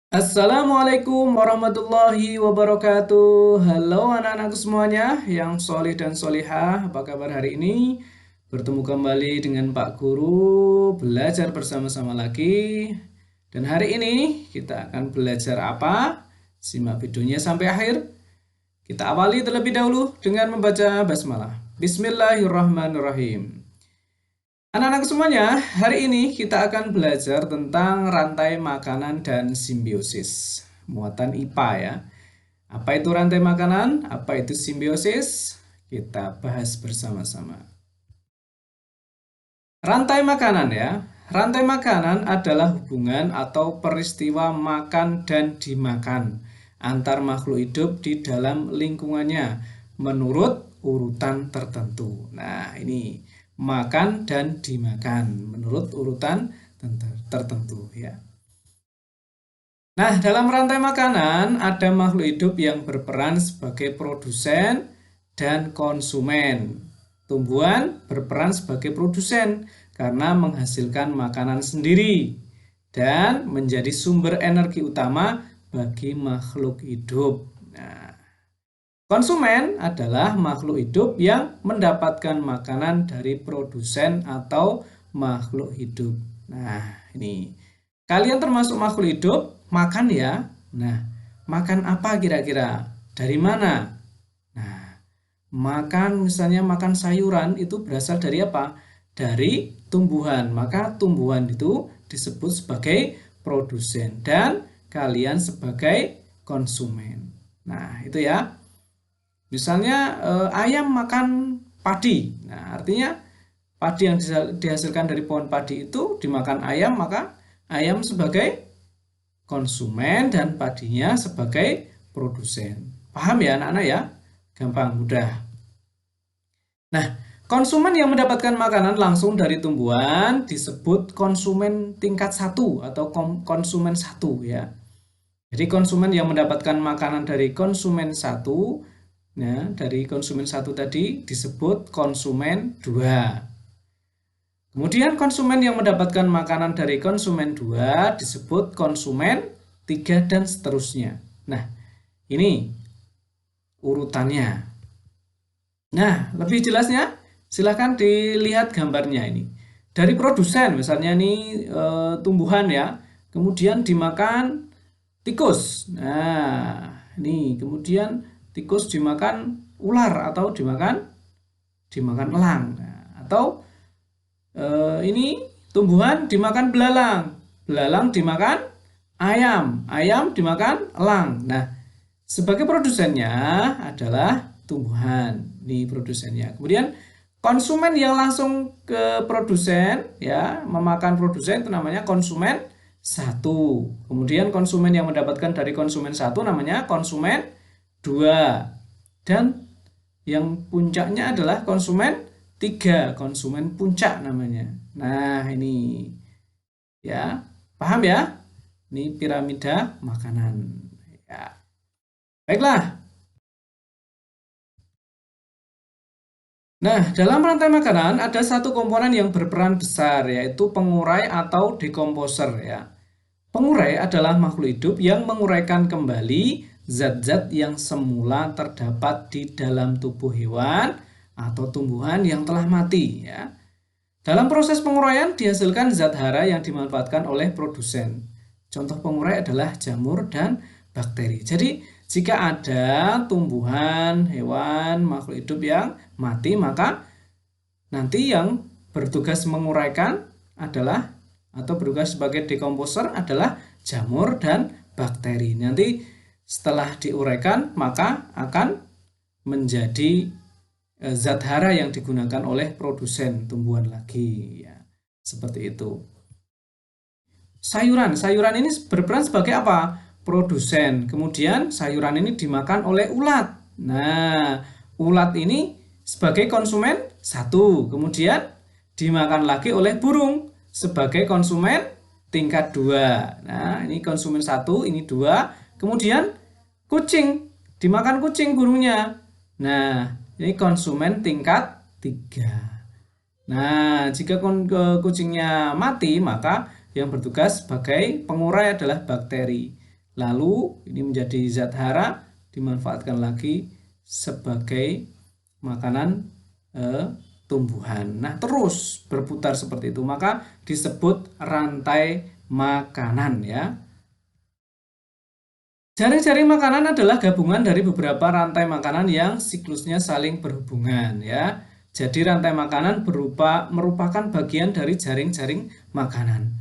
Assalamualaikum warahmatullahi wabarakatuh. Halo anak-anakku semuanya yang solih dan solihah. Apa kabar hari ini? Bertemu kembali dengan Pak Guru, belajar bersama-sama lagi. Dan hari ini kita akan belajar apa? Simak videonya sampai akhir. Kita awali terlebih dahulu dengan membaca basmalah. Bismillahirrahmanirrahim. Anak-anak semuanya, hari ini kita akan belajar tentang rantai makanan dan simbiosis. Muatan IPA ya. Apa itu rantai makanan? Apa itu simbiosis? Kita bahas bersama-sama. Rantai makanan ya. Rantai makanan adalah hubungan atau peristiwa makan dan dimakan antar makhluk hidup di dalam lingkungannya menurut urutan tertentu. Nah, ini makan dan dimakan menurut urutan tertentu ya. Nah, dalam rantai makanan ada makhluk hidup yang berperan sebagai produsen dan konsumen. Tumbuhan berperan sebagai produsen karena menghasilkan makanan sendiri dan menjadi sumber energi utama bagi makhluk hidup. Nah, konsumen adalah makhluk hidup yang mendapatkan makanan dari produsen atau makhluk hidup. Nah, ini kalian termasuk makhluk hidup, makan ya. Nah, makan apa kira-kira? Dari mana? Nah, makan misalnya makan sayuran itu berasal dari apa? Dari tumbuhan. Maka tumbuhan itu disebut sebagai produsen dan kalian sebagai konsumen. Nah, itu ya. Misalnya ayam makan padi. Nah, artinya padi yang dihasilkan dari pohon padi itu dimakan ayam, maka ayam sebagai konsumen dan padinya sebagai produsen. Paham ya anak-anak ya? Gampang, mudah. Nah, konsumen yang mendapatkan makanan langsung dari tumbuhan disebut konsumen tingkat 1 atau konsumen 1 ya. Jadi konsumen yang mendapatkan makanan dari konsumen 1, nah, dari konsumen 1 tadi disebut konsumen 2. Kemudian konsumen yang mendapatkan makanan dari konsumen 2 disebut konsumen 3 dan seterusnya. Nah, ini urutannya. Nah, lebih jelasnya silahkan dilihat gambarnya ini. Dari produsen misalnya ini tumbuhan ya, kemudian dimakan tikus. Nah, ini kemudian tikus dimakan ular atau dimakan elang. Nah, atau ini tumbuhan dimakan belalang, belalang dimakan ayam, ayam dimakan elang. Nah, sebagai produsennya adalah tumbuhan, ini produsennya. Kemudian konsumen yang langsung ke produsen ya, memakan produsen itu namanya konsumen 1. Kemudian konsumen yang mendapatkan dari konsumen 1 namanya konsumen 2. Dan yang puncaknya adalah konsumen 3, konsumen puncak namanya. Nah, ini ya, paham ya? Ini piramida makanan. Ya. Baiklah. Nah, dalam rantai makanan ada satu komponen yang berperan besar, yaitu pengurai atau dekomposer ya. Pengurai adalah makhluk hidup yang menguraikan kembali zat-zat yang semula terdapat di dalam tubuh hewan atau tumbuhan yang telah mati ya. Dalam proses penguraian dihasilkan zat hara yang dimanfaatkan oleh produsen. Contoh pengurai adalah jamur dan bakteri. Jadi, jika ada tumbuhan, hewan, makhluk hidup yang mati, maka nanti yang bertugas menguraikan adalah atau bertugas sebagai dekomposer adalah jamur dan bakteri. Nanti setelah diuraikan maka akan menjadi zat hara yang digunakan oleh produsen tumbuhan lagi ya. Seperti itu. Sayuran ini berperan sebagai apa? Produsen. Kemudian sayuran ini dimakan oleh ulat. Nah, ulat ini sebagai konsumen 1. Kemudian dimakan lagi oleh burung sebagai konsumen tingkat 2. Nah, ini konsumen 1, ini 2. Kemudian kucing, dimakan kucing burungnya. Nah, ini konsumen tingkat 3. Nah, jika kucingnya mati, maka yang bertugas sebagai pengurai adalah bakteri. lalu ini menjadi zat hara dimanfaatkan lagi sebagai makanan tumbuhan. Nah, terus berputar seperti itu, maka disebut rantai makanan ya. Jaring-jaring makanan adalah gabungan dari beberapa rantai makanan yang siklusnya saling berhubungan ya. Jadi rantai makanan merupakan bagian dari jaring-jaring makanan.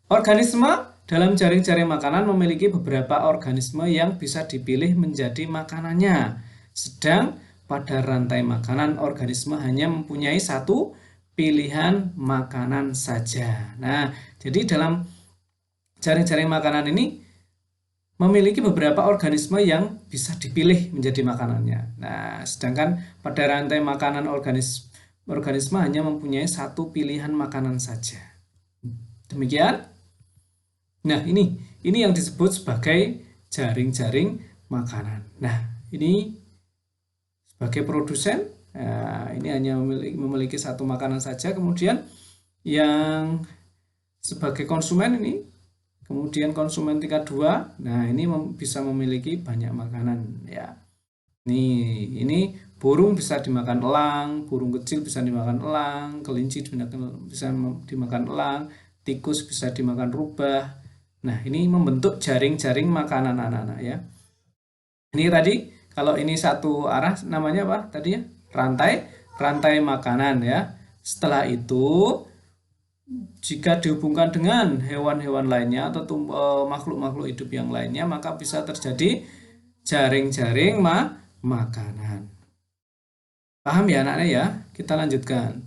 Organisme dalam jaring-jaring makanan memiliki beberapa organisme yang bisa dipilih menjadi makanannya. Sedang pada rantai makanan, organisme hanya mempunyai satu pilihan makanan saja. Nah, jadi dalam jaring-jaring makanan ini memiliki beberapa organisme yang bisa dipilih menjadi makanannya. Nah, sedangkan pada rantai makanan organisme hanya mempunyai satu pilihan makanan saja. Demikian. Nah, ini yang disebut sebagai jaring-jaring makanan. Nah, ini sebagai produsen, ini hanya memiliki satu makanan saja. Kemudian yang sebagai konsumen ini, kemudian konsumen tingkat 2, nah ini bisa memiliki banyak makanan ya. Ini burung bisa dimakan elang, burung kecil bisa dimakan elang, kelinci bisa dimakan elang, tikus bisa dimakan rubah. Nah, ini membentuk jaring-jaring makanan anak-anak ya. Ini tadi kalau ini satu arah namanya apa tadi ya? Rantai makanan ya. Setelah itu jika dihubungkan dengan hewan-hewan lainnya atau makhluk-makhluk hidup yang lainnya, maka bisa terjadi jaring-jaring makanan. Paham ya anak-anak ya? Kita lanjutkan.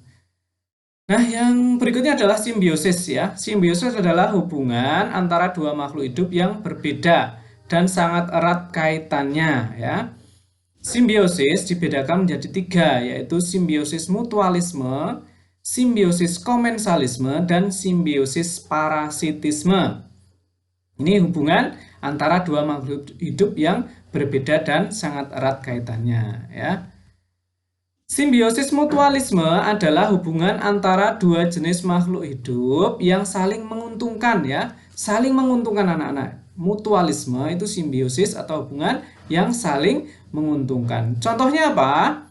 Nah, yang berikutnya adalah simbiosis ya. Simbiosis adalah hubungan antara dua makhluk hidup yang berbeda dan sangat erat kaitannya ya. Simbiosis dibedakan menjadi 3, yaitu simbiosis mutualisme, simbiosis komensalisme, dan simbiosis parasitisme. Ini hubungan antara dua makhluk hidup yang berbeda dan sangat erat kaitannya ya. Simbiosis mutualisme adalah hubungan antara dua jenis makhluk hidup yang saling menguntungkan ya. Saling menguntungkan anak-anak. Mutualisme itu simbiosis atau hubungan yang saling menguntungkan. Contohnya apa?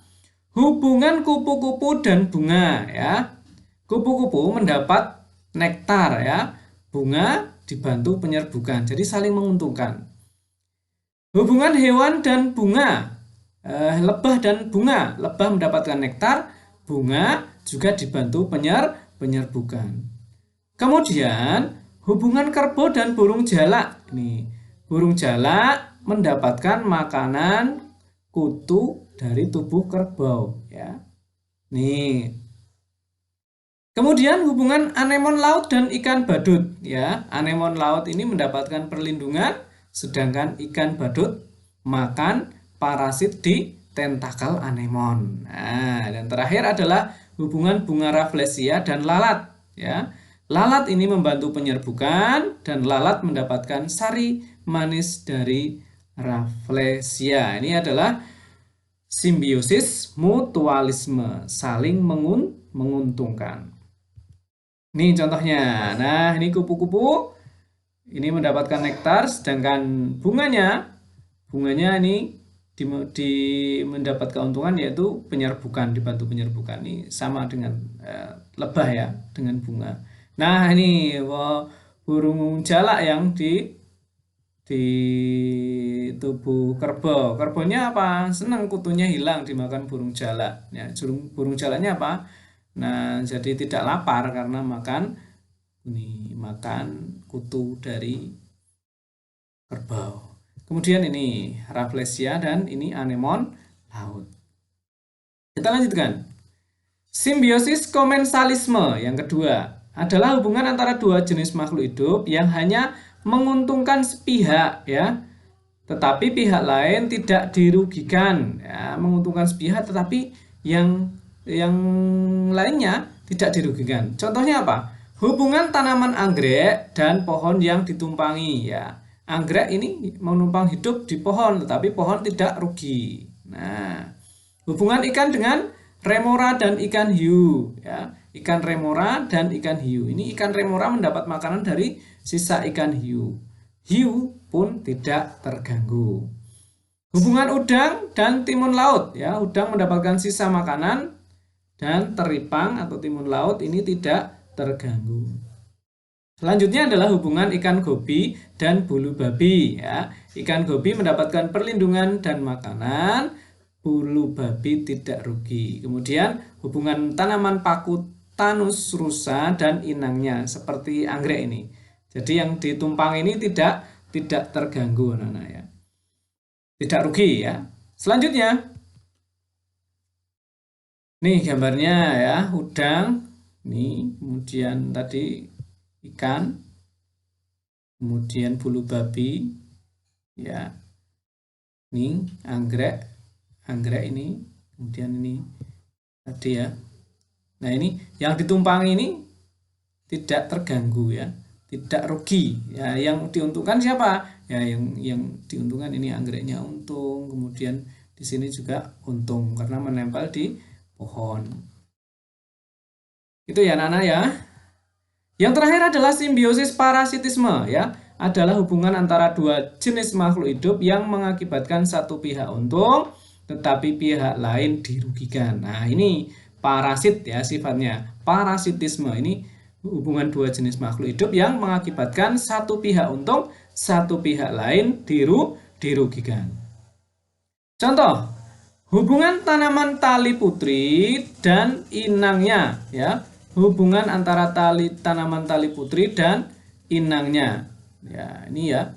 Hubungan kupu-kupu dan bunga ya. Kupu-kupu mendapat nektar ya. Bunga dibantu penyerbukan. Jadi saling menguntungkan. Hubungan hewan dan bunga. Lebah dan bunga. Lebah mendapatkan nektar, bunga juga dibantu penyerbukan. Kemudian hubungan kerbau dan burung jalak. Nih, burung jalak mendapatkan makanan kutu dari tubuh kerbau ya. Nih. Kemudian hubungan anemon laut dan ikan badut ya. Anemon laut ini mendapatkan perlindungan, sedangkan ikan badut makan parasit di tentakel anemon. Nah, dan terakhir adalah hubungan bunga rafflesia dan lalat ya. Lalat ini membantu penyerbukan dan lalat mendapatkan sari manis dari rafflesia. Ini adalah simbiosis mutualisme, saling menguntungkan. Ini contohnya. Nah, ini kupu-kupu ini mendapatkan nektar, sedangkan bunganya ini mendapat keuntungan yaitu penyerbukan, dibantu penyerbukan. Ini sama dengan lebah ya, dengan bunga. Nah, ini burung jalak yang di tubuh kerbau. Kerbaunya apa? Senang kutunya hilang dimakan burung jalak. Ya, burung jalaknya apa? Nah, jadi tidak lapar karena makan kutu dari kerbau. Kemudian ini rafflesia dan ini anemon laut. Kita lanjutkan. Simbiosis komensalisme yang kedua adalah hubungan antara dua jenis makhluk hidup yang hanya menguntungkan sepihak ya, tetapi pihak lain tidak dirugikan ya. Menguntungkan sepihak tetapi yang lainnya tidak dirugikan. Contohnya apa? Hubungan tanaman anggrek dan pohon yang ditumpangi ya. Anggrek ini menumpang hidup di pohon tetapi pohon tidak rugi. Nah, hubungan ikan dengan remora dan ikan hiu ya. Ikan remora dan ikan hiu. Ini ikan remora mendapat makanan dari sisa ikan hiu. hiu pun tidak terganggu. Hubungan udang dan timun laut, ya, udang mendapatkan sisa makanan dan teripang atau timun laut ini tidak terganggu. Selanjutnya adalah hubungan ikan gobi dan bulu babi, ya. Ikan gobi mendapatkan perlindungan dan makanan, bulu babi tidak rugi. Kemudian hubungan tanaman paku tanus rusa dan inangnya seperti anggrek ini. Jadi yang ditumpang ini tidak terganggu, anak-anak, ya. Tidak rugi, ya. Selanjutnya, nih gambarnya, ya, udang, nih, kemudian tadi ikan, kemudian bulu babi, ya, ini anggrek ini, kemudian ini tadi, ya. Nah, ini yang ditumpangi ini tidak terganggu, ya, tidak rugi, ya. Yang diuntungkan siapa? Ya, yang diuntungkan ini anggreknya untung, kemudian di sini juga untung karena menempel di pohon. Itu ya, anak-anak, ya. Yang terakhir adalah simbiosis parasitisme, ya, adalah hubungan antara dua jenis makhluk hidup yang mengakibatkan satu pihak untung tetapi pihak lain dirugikan. Nah, ini parasit, ya, sifatnya. Parasitisme ini hubungan dua jenis makhluk hidup yang mengakibatkan satu pihak untung, satu pihak lain dirugikan. Contoh, hubungan tanaman tali putri dan inangnya, ya. Hubungan antara tanaman tali putri dan inangnya. Ya, ini, ya.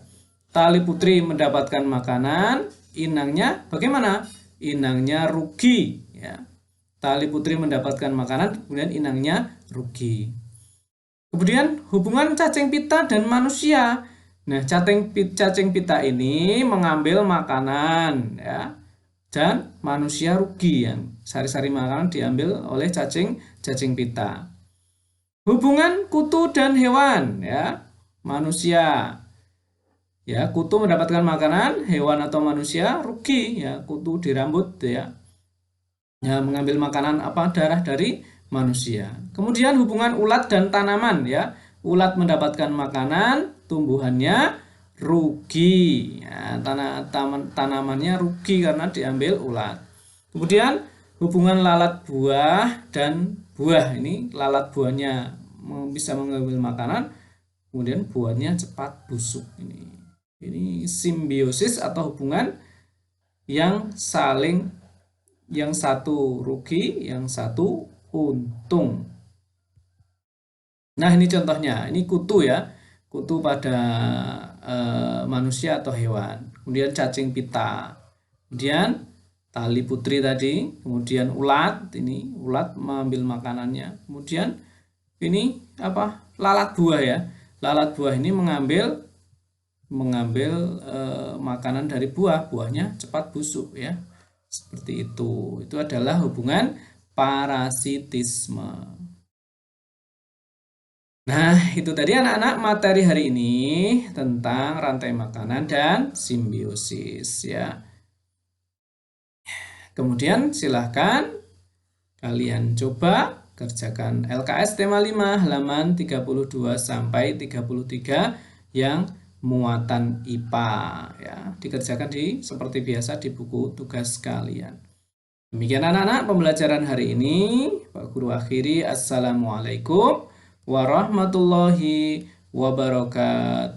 Tali putri mendapatkan makanan, inangnya bagaimana? Inangnya rugi, ya. Tali putri mendapatkan makanan, kemudian inangnya rugi. Kemudian hubungan cacing pita dan manusia. Nah, cacing pita ini mengambil makanan, ya, dan manusia rugi, yang sari-sari makanan diambil oleh cacing pita. Hubungan kutu dan hewan, ya, manusia, ya, kutu mendapatkan makanan, hewan atau manusia rugi, ya, kutu di rambut, ya, mengambil makanan darah dari manusia. Kemudian hubungan ulat dan tanaman, ya, ulat mendapatkan makanan, tumbuhannya rugi, ya, tanamannya rugi karena diambil ulat. Kemudian hubungan lalat buah dan buah, ini lalat buahnya bisa mengambil makanan, kemudian buahnya cepat busuk. Ini simbiosis atau hubungan yang satu rugi, yang satu untung. Nah, ini contohnya, ini kutu, ya, kutu pada manusia atau hewan. Kemudian cacing pita, kemudian tali putri tadi, kemudian ulat, ini ulat mengambil makanannya. Kemudian ini lalat buah, ya. Lalat buah ini mengambil makanan dari buahnya cepat busuk, ya. Seperti itu. Itu adalah hubungan parasitisme. Nah, itu tadi anak-anak materi hari ini tentang rantai makanan dan simbiosis, ya. Kemudian silahkan kalian coba kerjakan LKS tema 5 halaman 32 sampai 33 yang muatan IPA, ya. Dikerjakan seperti biasa di buku tugas kalian. Demikian anak-anak pembelajaran hari ini. Pak Guru akhiri. Assalamualaikum warahmatullahi wabarakatuh.